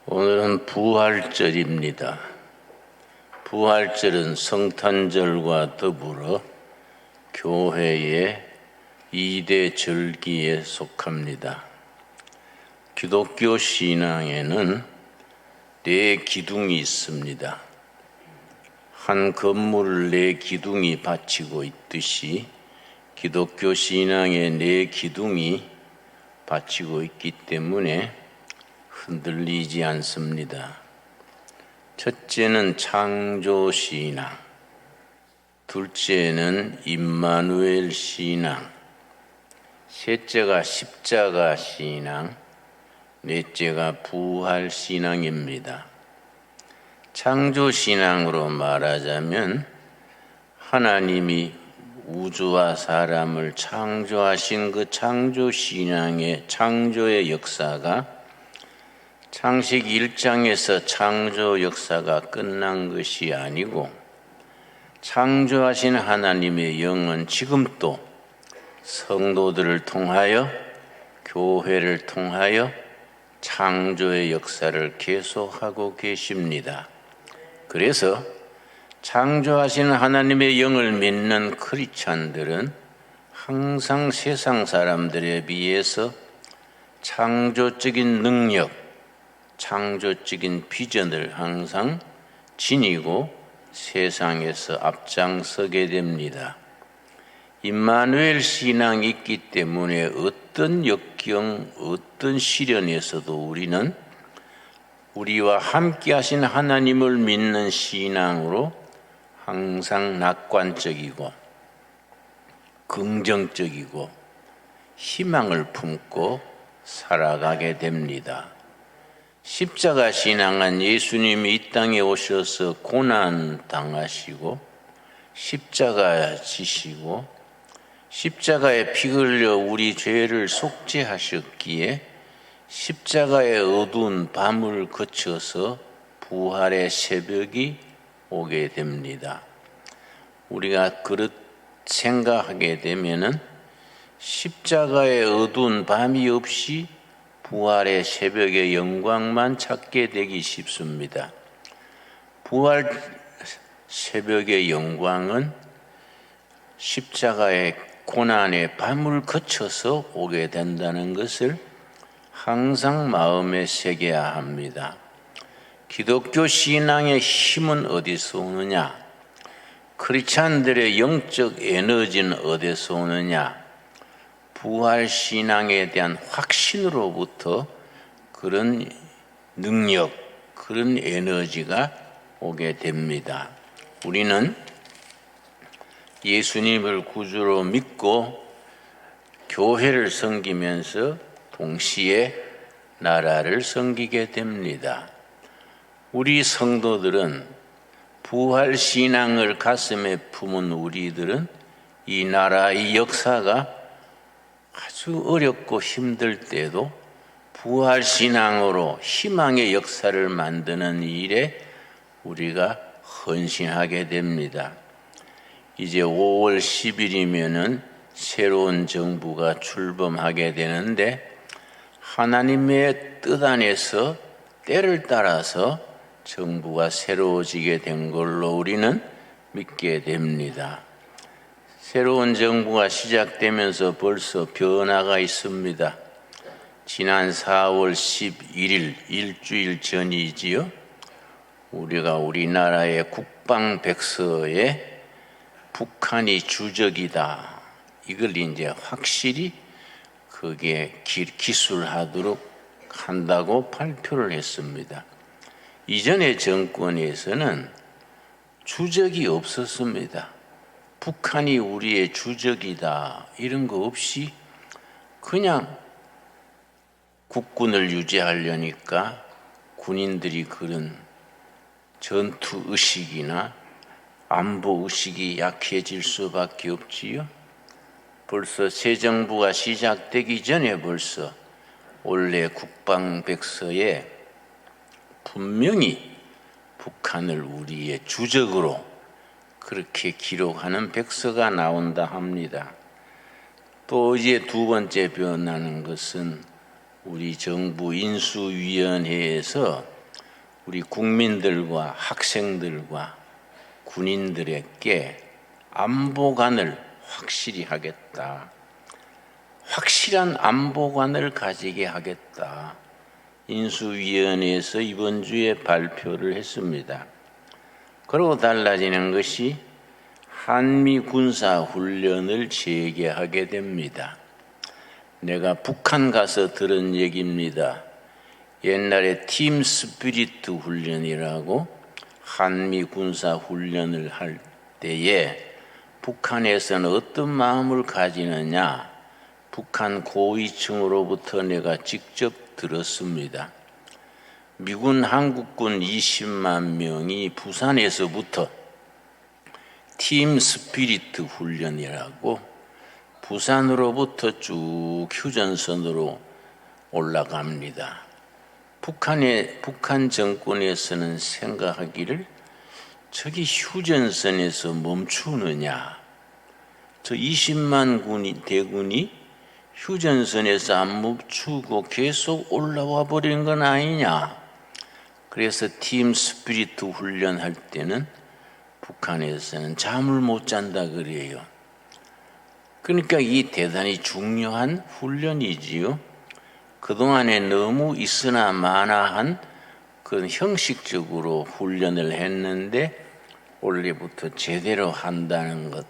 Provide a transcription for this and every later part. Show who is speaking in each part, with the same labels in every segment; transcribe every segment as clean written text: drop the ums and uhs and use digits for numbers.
Speaker 1: 오늘은 부활절입니다. 부활절은 성탄절과 더불어 교회의 2대 절기에 속합니다. 기독교 신앙에는 4기둥이 있습니다. 한 건물을 4기둥이 받치고 있듯이 기독교 신앙에 4기둥이 받치고 있기 때문에 흔들리지 않습니다. 첫째는 창조신앙, 둘째는 임마누엘 신앙, 셋째가 십자가 신앙, 넷째가 부활 신앙입니다. 창조신앙으로 말하자면 하나님이 우주와 사람을 창조하신 그 창조신앙의 창조의 역사가 창세기 1장에서 창조 역사가 끝난 것이 아니고 창조하신 하나님의 영은 지금도 성도들을 통하여 교회를 통하여 창조의 역사를 계속하고 계십니다. 그래서 창조하신 하나님의 영을 믿는 크리스찬들은 항상 세상 사람들에 비해서 창조적인 능력, 창조적인 비전을 항상 지니고 세상에서 앞장서게 됩니다. 임마누엘 신앙이 있기 때문에 어떤 역경, 어떤 시련에서도 우리는 우리와 함께 하신 하나님을 믿는 신앙으로 항상 낙관적이고 긍정적이고 희망을 품고 살아가게 됩니다. 십자가 신앙은 예수님이 이 땅에 오셔서 고난 당하시고 십자가 지시고 십자가에 피 흘려 우리 죄를 속죄하셨기에 십자가의 어두운 밤을 거쳐서 부활의 새벽이 오게 됩니다. 우리가 그렇게 생각하게 되면은 십자가의 어두운 밤이 없이 부활의 새벽의 영광만 찾게 되기 쉽습니다. 부활 새벽의 영광은 십자가의 고난의 밤을 거쳐서 오게 된다는 것을 항상 마음에 새겨야 합니다. 기독교 신앙의 힘은 어디서 오느냐? 크리스찬들의 영적 에너지는 어디서 오느냐? 부활 신앙에 대한 확신으로부터 그런 능력, 그런 에너지가 오게 됩니다. 우리는 예수님을 구주로 믿고 교회를 섬기면서 동시에 나라를 섬기게 됩니다. 우리 성도들은 부활 신앙을 가슴에 품은 우리들은 이 나라의 역사가 아주 어렵고 힘들 때도 부활 신앙으로 희망의 역사를 만드는 일에 우리가 헌신하게 됩니다. 이제 5월 10일이면은 새로운 정부가 출범하게 되는데 하나님의 뜻 안에서 때를 따라서 정부가 새로워지게 된 걸로 우리는 믿게 됩니다. 새로운 정부가 시작되면서 벌써 변화가 있습니다. 지난 4월 11일 일주일 전이지요. 우리가 우리나라의 국방백서에 북한이 주적이다. 이걸 이제 확실히 그게 기술하도록 한다고 발표를 했습니다. 이전의 정권에서는 주적이 없었습니다. 북한이 우리의 주적이다 이런 거 없이 그냥 국군을 유지하려니까 군인들이 그런 전투 의식이나 안보 의식이 약해질 수밖에 없지요. 벌써 새 정부가 시작되기 전에 벌써 원래 국방백서에 분명히 북한을 우리의 주적으로 그렇게 기록하는 백서가 나온다 합니다. 또 이제 두 번째 변하는 것은 우리 정부 인수위원회에서 우리 국민들과 학생들과 군인들에게 안보관을 확실히 하겠다. 확실한 안보관을 가지게 하겠다. 인수위원회에서 이번 주에 발표를 했습니다. 그리고 달라지는 것이 한미 군사훈련을 재개하게 됩니다. 내가 북한 가서 들은 얘기입니다. 옛날에 팀 스피리트 훈련이라고 한미 군사훈련을 할 때에 북한에서는 어떤 마음을 가지느냐, 북한 고위층으로부터 내가 직접 들었습니다. 미군 한국군 20만 명이 부산에서부터 팀 스피리트 훈련이라고 부산으로부터 쭉 휴전선으로 올라갑니다. 북한 정권에서는 생각하기를 저기 휴전선에서 멈추느냐, 저 20만 대군이 휴전선에서 안 멈추고 계속 올라와 버린 건 아니냐. 그래서 팀 스피리트 훈련할 때는 북한에서는 잠을 못 잔다 그래요. 그러니까 이 대단히 중요한 훈련이지요. 그동안에 너무 있으나 마나한 그 형식적으로 훈련을 했는데 올해부터 제대로 한다는 것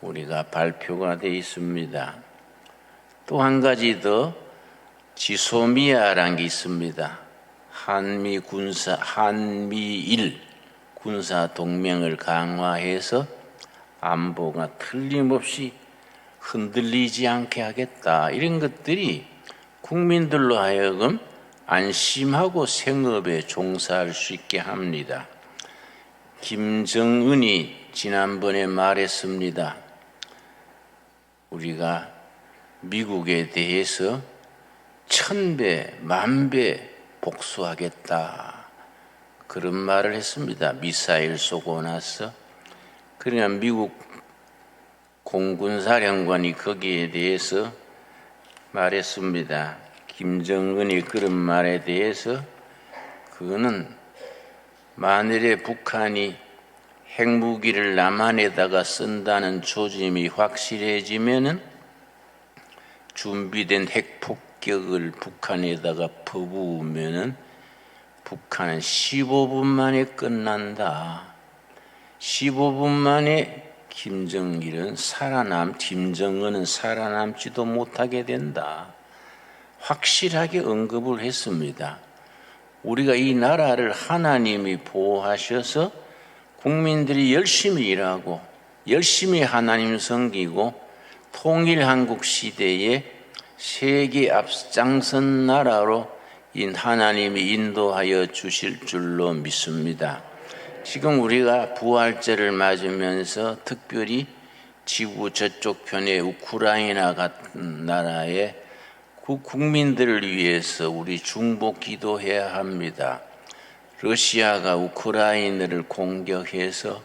Speaker 1: 우리가 발표가 되어 있습니다. 또 한 가지 더 지소미아라는 게 있습니다. 한미일 군사 동맹을 강화해서 안보가 틀림없이 흔들리지 않게 하겠다. 이런 것들이 국민들로 하여금 안심하고 생업에 종사할 수 있게 합니다. 김정은이 지난번에 말했습니다. 우리가 미국에 대해서 1000배, 10,000배 복수하겠다. 그런 말을 했습니다. 미사일 쏘고 나서. 그러니까 미국 공군사령관이 거기에 대해서 말했습니다. 김정은이 그런 말에 대해서 그거는 만일에 북한이 핵무기를 남한에다가 쓴다는 조짐이 확실해지면은 준비된 핵폭격을 북한에다가 퍼부으면은 북한은 15분 만에 끝난다. 15분 만에 김정은은 살아남지도 못하게 된다. 확실하게 언급을 했습니다. 우리가 이 나라를 하나님이 보호하셔서 국민들이 열심히 일하고 열심히 하나님 섬기고 통일한국 시대에 세계 앞장선 나라로 하나님이 인도하여 주실 줄로 믿습니다. 지금 우리가 부활절을 맞으면서 특별히 지구 저쪽 편의 우크라이나 같은 나라의 국민들을 위해서 우리 중보 기도해야 합니다. 러시아가 우크라이나를 공격해서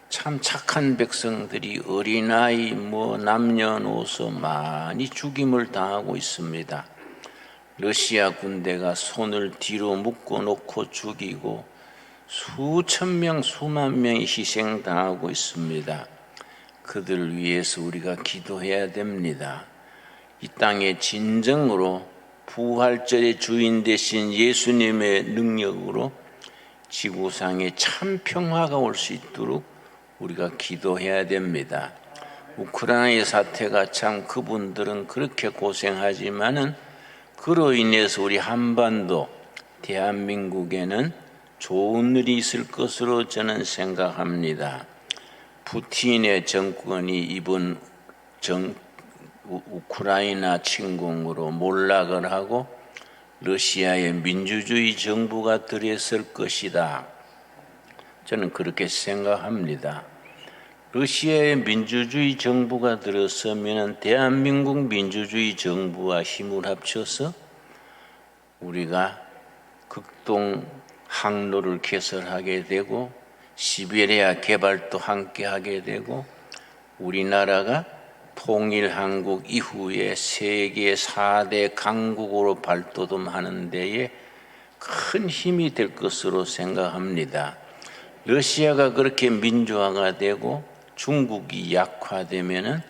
Speaker 1: 참 착한 백성들이 어린아이 남녀노소 많이 죽임을 당하고 있습니다. 러시아 군대가 손을 뒤로 묶어 놓고 죽이고 수천 명, 수만 명이 희생당하고 있습니다. 그들을 위해서 우리가 기도해야 됩니다. 이 땅에 진정으로 부활절의 주인 되신 예수님의 능력으로 지구상에 참 평화가 올 수 있도록 우리가 기도해야 됩니다. 우크라이나의 사태가 참 그분들은 그렇게 고생하지만은 그로 인해서 우리 한반도 대한민국에는 좋은 일이 있을 것으로 저는 생각합니다. 푸틴의 정권이 이번 우크라이나 침공으로 몰락을 하고 러시아의 민주주의 정부가 들어설 것이다. 저는 그렇게 생각합니다. 러시아의 민주주의 정부가 들어서면 대한민국 민주주의 정부와 힘을 합쳐서 우리가 극동 항로를 개설하게 되고 시베리아 개발도 함께 하게 되고 우리나라가 통일한국 이후에 세계 4대 강국으로 발돋움하는 데에 큰 힘이 될 것으로 생각합니다. 러시아가 그렇게 민주화가 되고 중국이 약화되면은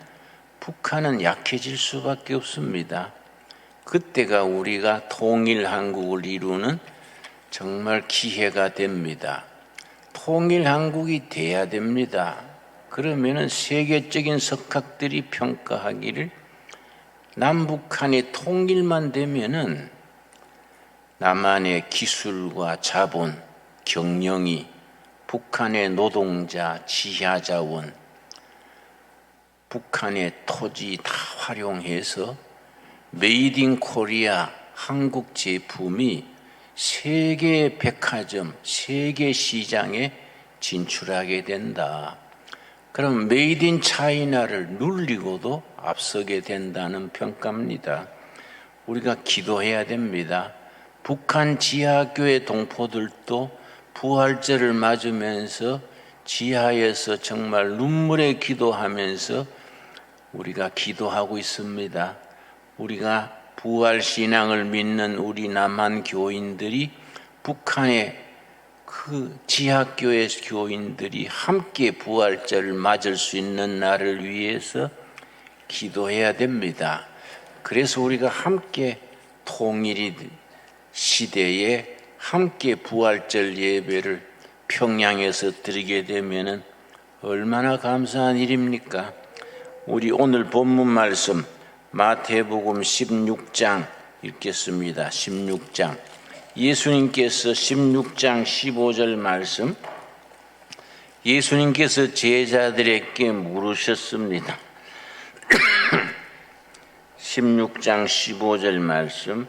Speaker 1: 북한은 약해질 수밖에 없습니다. 그때가 우리가 통일 한국을 이루는 정말 기회가 됩니다. 통일 한국이 돼야 됩니다. 그러면은 세계적인 석학들이 평가하기를 남북한의 통일만 되면은 남한의 기술과 자본, 경영이 북한의 노동자, 지하자원, 북한의 토지 다 활용해서 메이드 인 코리아 한국 제품이 세계 백화점, 세계 시장에 진출하게 된다. 그럼 메이드 인 차이나를 눌리고도 앞서게 된다는 평가입니다. 우리가 기도해야 됩니다. 북한 지하교회 동포들도 부활절을 맞으면서 지하에서 정말 눈물에 기도하면서 우리가 기도하고 있습니다. 우리가 부활신앙을 믿는 우리 남한 교인들이 북한의 그 지하교회 교인들이 함께 부활절을 맞을 수 있는 날을 위해서 기도해야 됩니다. 그래서 우리가 함께 통일 시대에 함께 부활절 예배를 평양에서 드리게 되면은 얼마나 감사한 일입니까? 우리 오늘 본문 말씀 마태복음 16장 읽겠습니다. 16장. 예수님께서 16장 15절 말씀, 예수님께서 제자들에게 물으셨습니다. 16장 15절 말씀,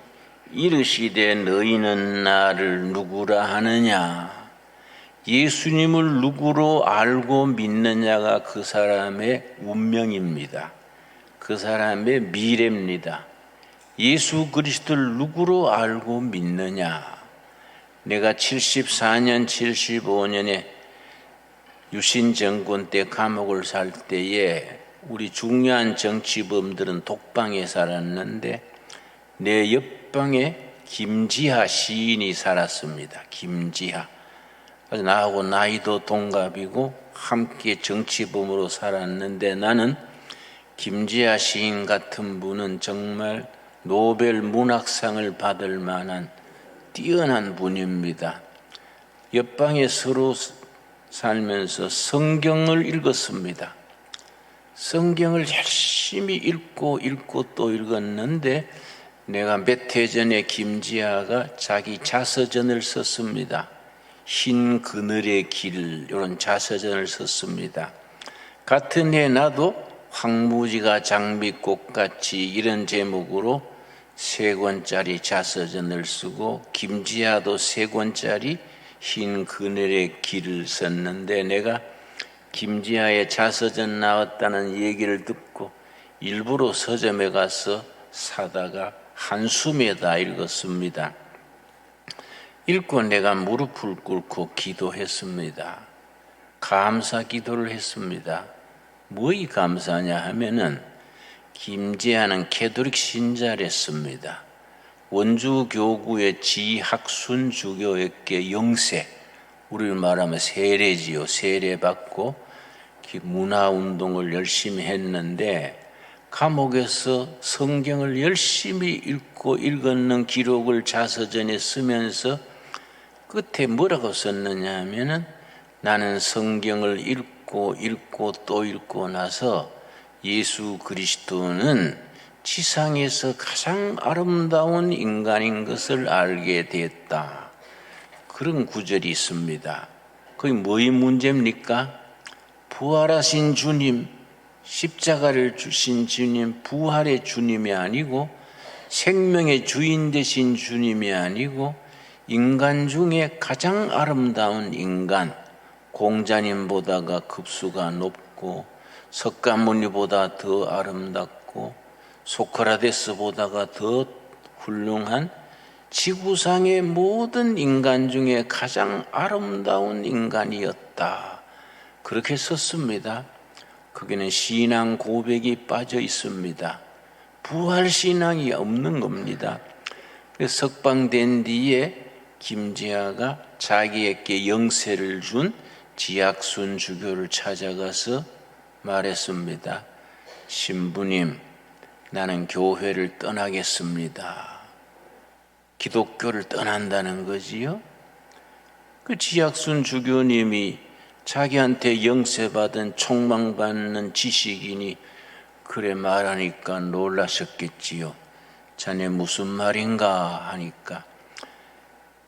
Speaker 1: 이르시되 너희는 나를 누구라 하느냐? 예수님을 누구로 알고 믿느냐가 그 사람의 운명입니다. 그 사람의 미래입니다. 예수 그리스도를 누구로 알고 믿느냐? 내가 74년, 75년에 유신 정권 때 감옥을 살 때에 우리 중요한 정치범들은 독방에 살았는데 내 옆방에 김지하 시인이 살았습니다. 김지하. 그래서 나하고 나이도 동갑이고 함께 정치범으로 살았는데 나는 김지하 시인 같은 분은 정말 노벨 문학상을 받을 만한 뛰어난 분입니다. 옆방에 서로 살면서 성경을 읽었습니다. 성경을 열심히 읽고 또 읽었는데 내가 몇 해 전에 김지하가 자기 자서전을 썼습니다. 흰 그늘의 길, 이런 자서전을 썼습니다. 같은 해 나도 황무지가 장미꽃같이 이런 제목으로 3권짜리 자서전을 쓰고 김지하도 3권짜리 흰 그늘의 길을 썼는데 내가 김지하의 자서전 나왔다는 얘기를 듣고 일부러 서점에 가서 사다가 한숨에 다 읽었습니다. 읽고 내가 무릎을 꿇고 기도했습니다. 감사 기도를 했습니다. 뭐이 감사냐 하면은 김지하는 캐톨릭 신자랬습니다. 원주 교구의 지학순 주교에게 영세, 우리를 말하면 세례지요. 세례받고 문화운동을 열심히 했는데 감옥에서 성경을 열심히 읽고 읽었는 기록을 자서전에 쓰면서 끝에 뭐라고 썼느냐 하면은 나는 성경을 읽고 또 읽고 나서 예수 그리스도는 지상에서 가장 아름다운 인간인 것을 알게 됐다. 그런 구절이 있습니다. 그게 뭐의 문제입니까? 부활하신 주님, 십자가를 주신 주님, 부활의 주님이 아니고 생명의 주인 되신 주님이 아니고 인간 중에 가장 아름다운 인간, 공자님보다가 급수가 높고 석가모니보다 더 아름답고 소크라테스보다가 더 훌륭한 지구상의 모든 인간 중에 가장 아름다운 인간이었다. 그렇게 썼습니다. 거기는 신앙 고백이 빠져 있습니다. 부활신앙이 없는 겁니다. 석방된 뒤에 김지아가 자기에게 영세를 준 지약순 주교를 찾아가서 말했습니다. 신부님, 나는 교회를 떠나겠습니다. 기독교를 떠난다는 거지요. 그 지약순 주교님이 자기한테 영세받은 촉망받는 지식인이 그래 말하니까 놀라셨겠지요. 자네 무슨 말인가 하니까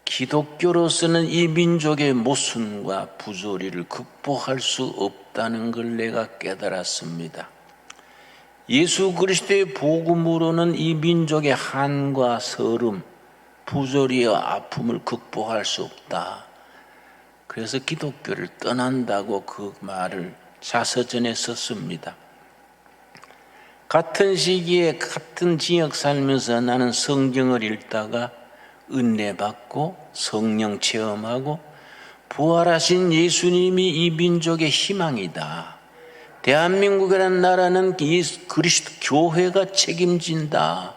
Speaker 1: 기독교로서는 이 민족의 모순과 부조리를 극복할 수 없다는 걸 내가 깨달았습니다. 예수 그리스도의 복음으로는 이 민족의 한과 서름, 부조리와 아픔을 극복할 수 없다. 그래서 기독교를 떠난다고 그 말을 자서전에 썼습니다. 같은 시기에 같은 지역 살면서 나는 성경을 읽다가 은혜 받고 성령 체험하고 부활하신 예수님이 이 민족의 희망이다. 대한민국이라는 나라는 그리스도 교회가 책임진다.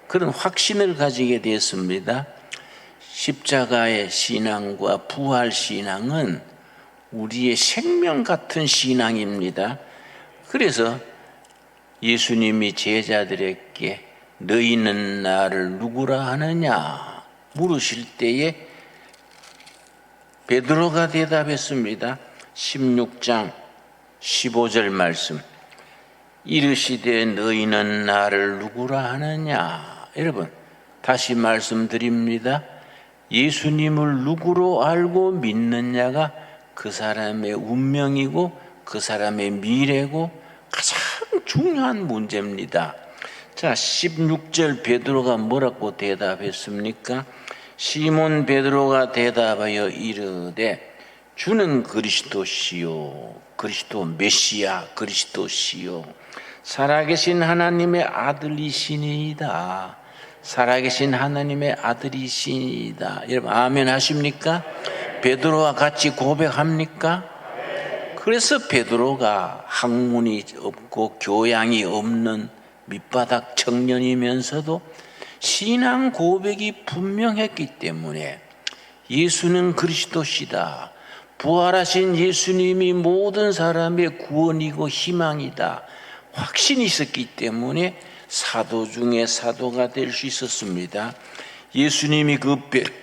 Speaker 1: 그런 확신을 가지게 되었습니다. 십자가의 신앙과 부활 신앙은 우리의 생명 같은 신앙입니다. 그래서 예수님이 제자들에게 너희는 나를 누구라 하느냐 물으실 때에 베드로가 대답했습니다. 16장 15절 말씀. 이르시되 너희는 나를 누구라 하느냐. 여러분 다시 말씀드립니다. 예수님을 누구로 알고 믿느냐가 그 사람의 운명이고 그 사람의 미래고 가장 중요한 문제입니다. 자, 16절 베드로가 뭐라고 대답했습니까? 시몬 베드로가 대답하여 이르되 주는 그리스도시요 그리스도 메시아 그리스도시요 살아계신 하나님의 아들이시니이다. 살아계신 하나님의 아들이시니이다. 여러분 아멘 하십니까? 베드로와 같이 고백합니까? 그래서 베드로가 학문이 없고 교양이 없는 밑바닥 청년이면서도 신앙 고백이 분명했기 때문에 예수는 그리스도시다. 부활하신 예수님이 모든 사람의 구원이고 희망이다. 확신이 있었기 때문에 사도 중에 사도가 될 수 있었습니다. 예수님이 그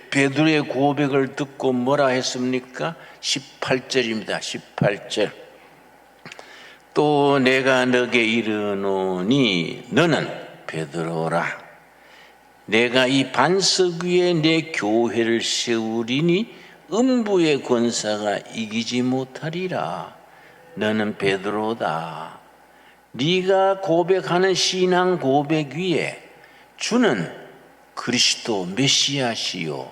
Speaker 1: 베드로의 고백을 듣고 뭐라 했습니까? 18절입니다. 18절. 또 내가 너게 이르노니 너는 베드로라. 내가 이 반석 위에 내 교회를 세우리니 음부의 권사가 이기지 못하리라. 너는 베드로다. 네가 고백하는 신앙 고백 위에 주는 그리스도 메시아시요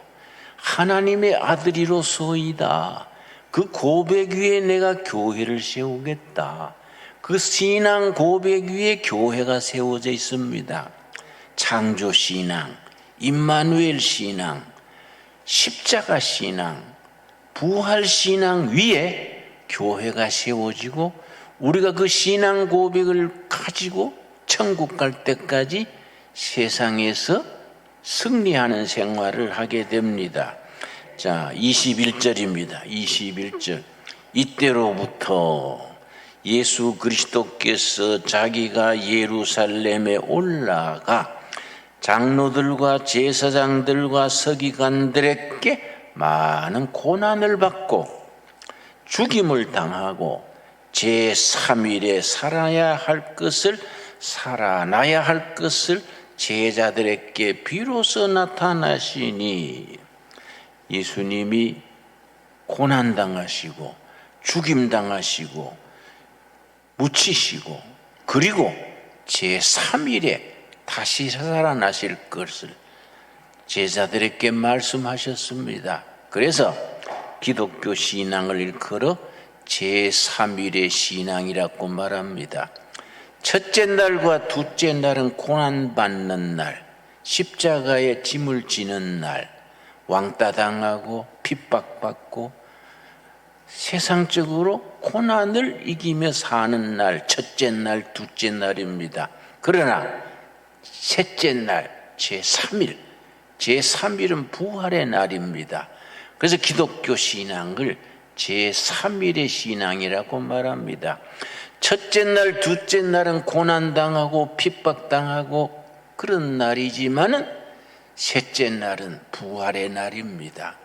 Speaker 1: 하나님의 아들이로소이다. 그 고백 위에 내가 교회를 세우겠다. 그 신앙 고백 위에 교회가 세워져 있습니다. 창조 신앙, 임마누엘 신앙, 십자가 신앙, 부활 신앙 위에 교회가 세워지고 우리가 그 신앙 고백을 가지고 천국 갈 때까지 세상에서 승리하는 생활을 하게 됩니다. 자, 21절입니다. 21절. 이때로부터 예수 그리스도께서 자기가 예루살렘에 올라가 장로들과 제사장들과 서기관들에게 많은 고난을 받고 죽임을 당하고 제3일에 살아나야 할 것을 제자들에게 비로소 나타나시니 예수님이 고난당하시고 죽임당하시고 묻히시고 그리고 제3일에 다시 살아나실 것을 제자들에게 말씀하셨습니다. 그래서 기독교 신앙을 일컬어 제3일의 신앙이라고 말합니다. 첫째 날과 둘째 날은 고난받는 날, 십자가에 짐을 지는 날, 왕따당하고 핍박받고 세상적으로 고난을 이기며 사는 날, 첫째 날, 둘째 날입니다. 그러나 셋째 날, 제3일, 제3일은 부활의 날입니다. 그래서 기독교 신앙을 제3일의 신앙이라고 말합니다. 첫째 날, 둘째 날은 고난당하고 핍박당하고 그런 날이지만은 셋째 날은 부활의 날입니다.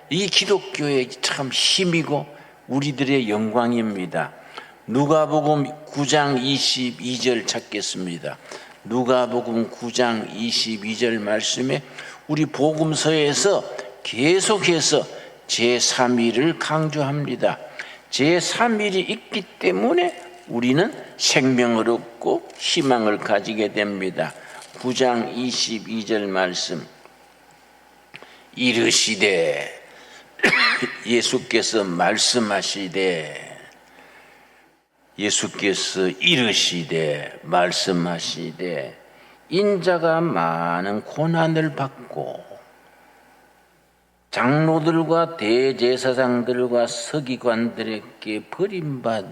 Speaker 1: 이 기독교의 참 힘이고 우리들의 영광입니다. 누가복음 9장 22절 찾겠습니다. 누가복음 9장 22절 말씀에 우리 복음서에서 계속해서 제3일을 강조합니다. 제3일이 있기 때문에 우리는 생명을 얻고 희망을 가지게 됩니다. 9장 22절 말씀, 이르시되 예수께서 말씀하시되 말씀하시되 인자가 많은 고난을 받고 장로들과 대제사장들과 서기관들에게 버림받아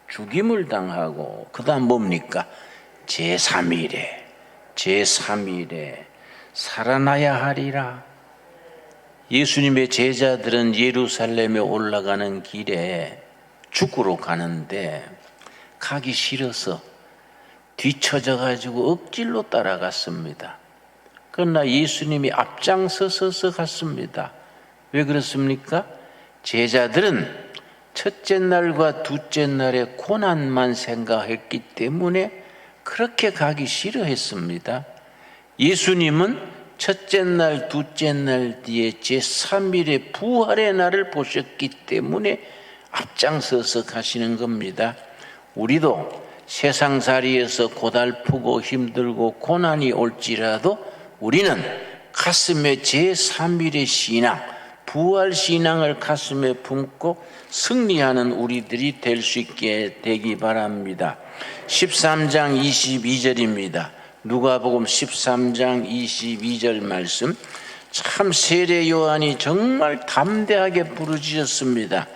Speaker 1: 죽임을 당하고 그 다음 뭡니까? 제3일에 살아나야 하리라. 예수님의 제자들은 예루살렘에 올라가는 길에 죽으러 가는데 가기 싫어서 뒤처져 가지고 억지로 따라갔습니다. 그러나 예수님이 앞장서서 갔습니다. 왜 그렇습니까? 제자들은 첫째 날과 둘째 날의 고난만 생각했기 때문에 그렇게 가기 싫어했습니다. 예수님은 첫째 날, 둘째 날 뒤에 제3일의 부활의 날을 보셨기 때문에 앞장서서 가시는 겁니다. 우리도 세상살이에서 고달프고 힘들고 고난이 올지라도 우리는 가슴에 제3일의 신앙, 부활신앙을 가슴에 품고 승리하는 우리들이 될 수 있게 되기 바랍니다. 13장 22절입니다. 누가복음 13장 22절 말씀, 참 세례 요한이 정말 담대하게 부르짖었습니다.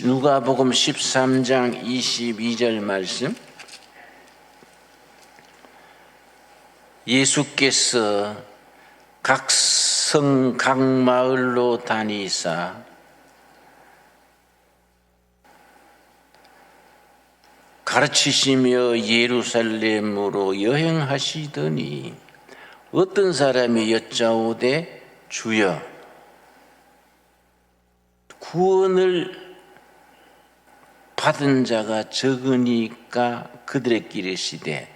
Speaker 1: 누가복음 13장 22절 말씀, 예수께서 각 성 각 마을로 다니사 가르치시며 예루살렘으로 여행하시더니 어떤 사람이 여짜오되 주여 구원을 받은 자가 적으니까 그들에게 이르시되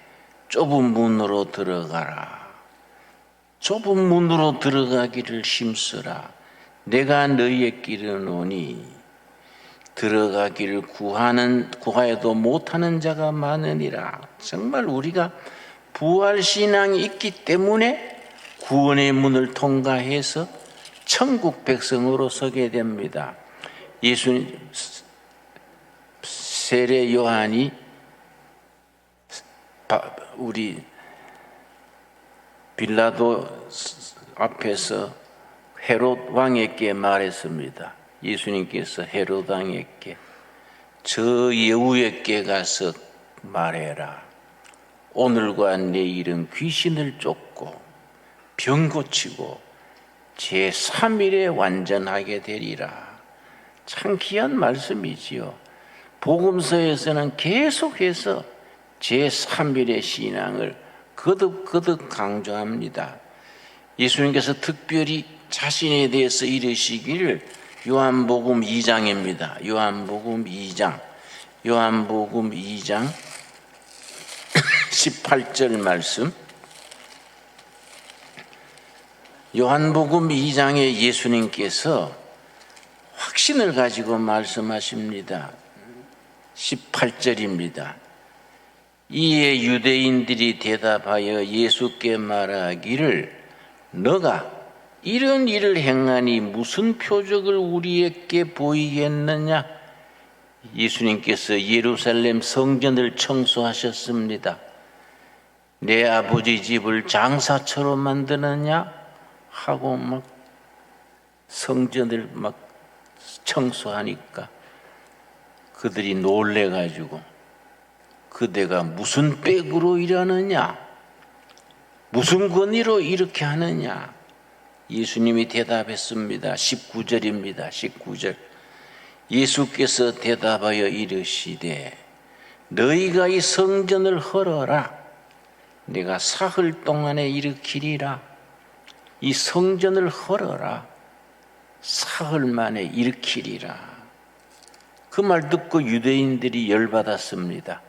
Speaker 1: 좁은 문으로 들어가라. 좁은 문으로 들어가기를 힘쓰라. 내가 너희에게 이르노니 들어가기를 구하여도 못하는 자가 많으니라. 정말 우리가 부활신앙이 있기 때문에 구원의 문을 통과해서 천국 백성으로 서게 됩니다. 예수님 세례 요한이 우리 빌라도 앞에서 헤롯 왕에게 말했습니다. 예수님께서 헤롯 왕에게 저 여우에게 가서 말해라. 오늘과 내일은 귀신을 쫓고 병 고치고 제3일에 완전하게 되리라. 참 귀한 말씀이지요. 복음서에서는 계속해서 제3일의 신앙을 거듭 강조합니다. 예수님께서 특별히 자신에 대해서 이르시기를 요한복음 2장입니다. 요한복음 2장 18절 말씀. 요한복음 2장에 예수님께서 확신을 가지고 말씀하십니다. 18절입니다. 이에 유대인들이 대답하여 예수께 말하기를 너가 이런 일을 행하니 무슨 표적을 우리에게 보이겠느냐? 예수님께서 예루살렘 성전을 청소하셨습니다. 내 아버지 집을 장사처럼 만드느냐? 하고 막 성전을 막 청소하니까 그들이 놀래가지고 그대가 무슨 백으로 일하느냐? 무슨 권위로 이렇게 하느냐? 예수님이 대답했습니다. 19절입니다. 19절. 예수께서 대답하여 이르시되 너희가 이 성전을 헐어라. 내가 사흘 동안에 일으키리라. 이 성전을 헐어라. 사흘 만에 일으키리라. 그 말 듣고 유대인들이 열받았습니다.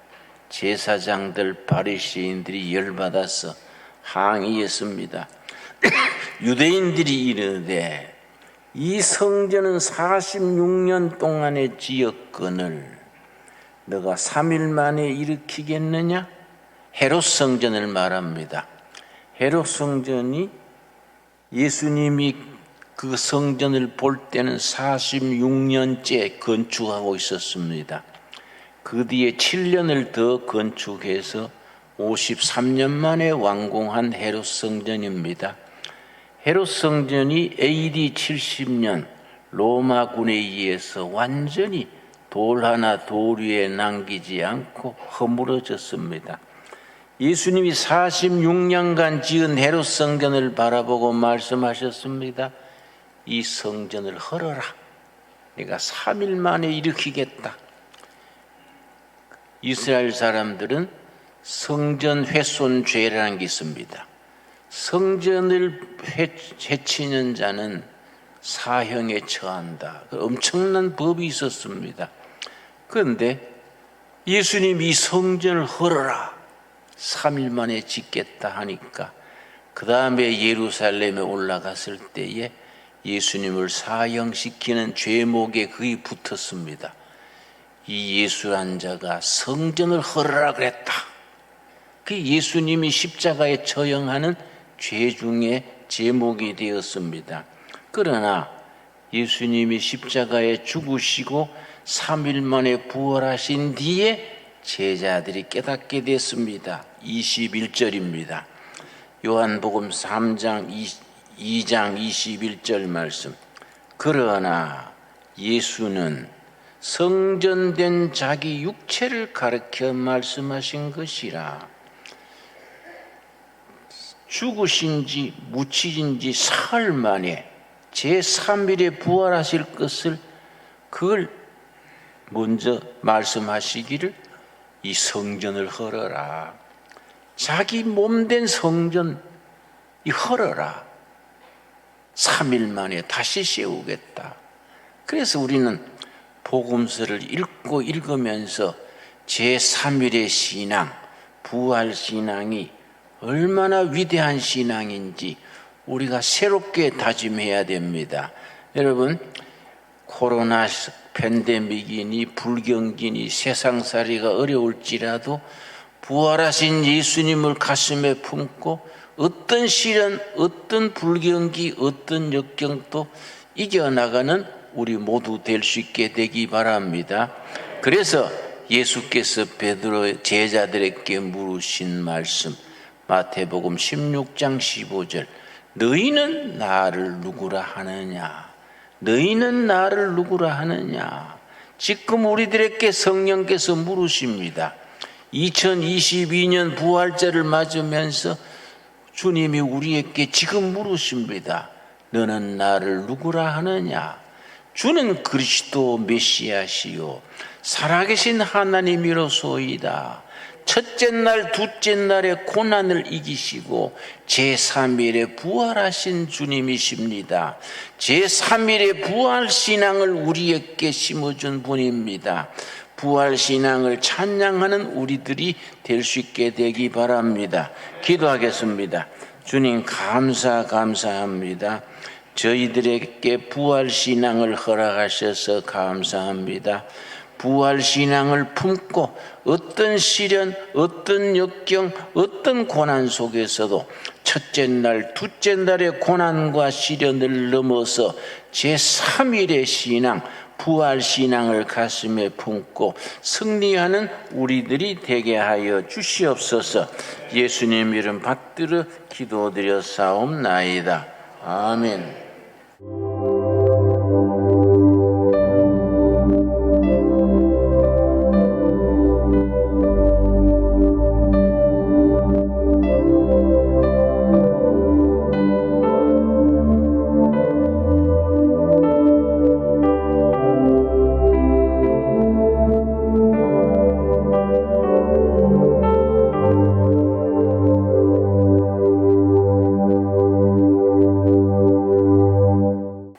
Speaker 1: 제사장들 바리새인들이 열받아서 항의했습니다. 유대인들이 이르되 이 성전은 46년 동안의 지었거늘 너가 3일 만에 일으키겠느냐? 헤롯 성전을 말합니다. 헤롯 성전이 예수님이 그 성전을 볼 때는 46년째 건축하고 있었습니다. 그 뒤에 7년을 더 건축해서 53년 만에 완공한 헤롯 성전입니다. 헤롯 성전이 AD 70년 로마군에 의해서 완전히 돌 하나 돌 위에 남기지 않고 허물어졌습니다. 예수님이 46년간 지은 헤롯 성전을 바라보고 말씀하셨습니다. 이 성전을 헐어라. 내가 3일 만에 일으키겠다. 이스라엘 사람들은 성전 훼손죄라는 게 있습니다. 성전을 해치는 자는 사형에 처한다. 엄청난 법이 있었습니다. 그런데 예수님이 이 성전을 헐어라. 3일 만에 짓겠다 하니까 그 다음에 예루살렘에 올라갔을 때에 예수님을 사형시키는 죄목에 거의 붙었습니다. 이 예수란 자가 성전을 헐어라 그랬다. 그 예수님이 십자가에 처형하는 죄 중에 제목이 되었습니다. 그러나 예수님이 십자가에 죽으시고 3일 만에 부활하신 뒤에 제자들이 깨닫게 됐습니다. 21절입니다. 요한복음 3장 2장 21절 말씀. 그러나 예수는 성전된 자기 육체를 가르쳐 말씀하신 것이라. 죽으신 지 묻히신 지 사흘 만에 제3일에 부활하실 것을 그걸 먼저 말씀하시기를 이 성전을 헐어라. 자기 몸된 성전 이 헐어라. 3일 만에 다시 세우겠다. 그래서 우리는 복음서를 읽으면서 제3일의 신앙, 부활 신앙이 얼마나 위대한 신앙인지 우리가 새롭게 다짐해야 됩니다. 여러분, 코로나 팬데믹이니 불경기니 세상살이가 어려울지라도 부활하신 예수님을 가슴에 품고 어떤 시련, 어떤 불경기, 어떤 역경도 이겨나가는 우리 모두 될 수 있게 되기 바랍니다. 그래서 예수께서 베드로 제자들에게 물으신 말씀, 마태복음 16장 15절. 너희는 나를 누구라 하느냐? 너희는 나를 누구라 하느냐? 지금 우리들에게 성령께서 물으십니다. 2022년 부활절을 맞으면서 주님이 우리에게 지금 물으십니다. 너는 나를 누구라 하느냐? 주는 그리스도 메시아시요 살아계신 하나님이로소이다. 첫째 날 둘째 날의 고난을 이기시고 제3일에 부활하신 주님이십니다. 제3일의 부활신앙을 우리에게 심어준 분입니다. 부활신앙을 찬양하는 우리들이 될 수 있게 되기 바랍니다. 기도하겠습니다. 주님 감사합니다. 저희들에게 부활신앙을 허락하셔서 감사합니다. 부활신앙을 품고 어떤 시련, 어떤 역경, 어떤 고난 속에서도 첫째 날, 둘째 날의 고난과 시련을 넘어서 제3일의 신앙, 부활신앙을 가슴에 품고 승리하는 우리들이 되게 하여 주시옵소서. 예수님 이름 받들어 기도드려 사옵나이다. 아멘.